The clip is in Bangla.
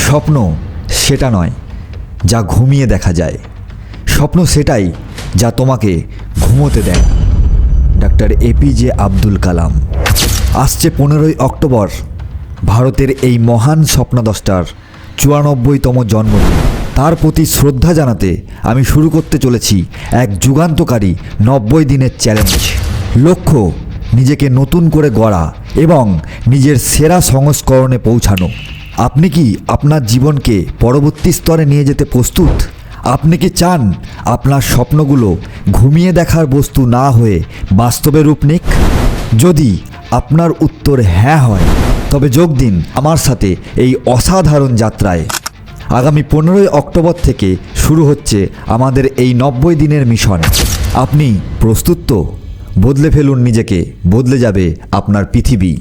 স্বপ্ন সেটা নয় যা ঘুমিয়ে দেখা যায়, স্বপ্ন সেটাই যা তোমাকে ঘুমোতে দেয়। Doctor APJ Abdul Kalam. আসছে 15ই অক্টোবর, ভারতের এই মহান স্বপ্নদ্রষ্টার 94তম জন্মদিন। তার প্রতি শ্রদ্ধা জানাতে আমি শুরু করতে চলেছি এক যুগান্তকারী 90 দিনের চ্যালেঞ্জ। লক্ষ্য নিজেকে নতুন করে গড়া এবং নিজের সেরা সংস্করণে পৌঁছানো। আপনি কি আপনার জীবনকে পরবর্তী স্তরে নিয়ে যেতে প্রস্তুত? আপনি কি চান আপনার স্বপ্নগুলো ঘুমিয়ে দেখার বস্তু না হয়ে বাস্তবে রূপ নিক? যদি আপনার উত্তর হ্যাঁ হয়, তবে যোগ দিন আমার সাথে এই অসাধারণ যাত্রায়। আগামী 15ই অক্টোবর থেকে শুরু হচ্ছে আমাদের এই 90 দিনের মিশন। আপনি প্রস্তুত তো? বদলে ফেলুন নিজেকে, বদলে যাবে আপনার পৃথিবী।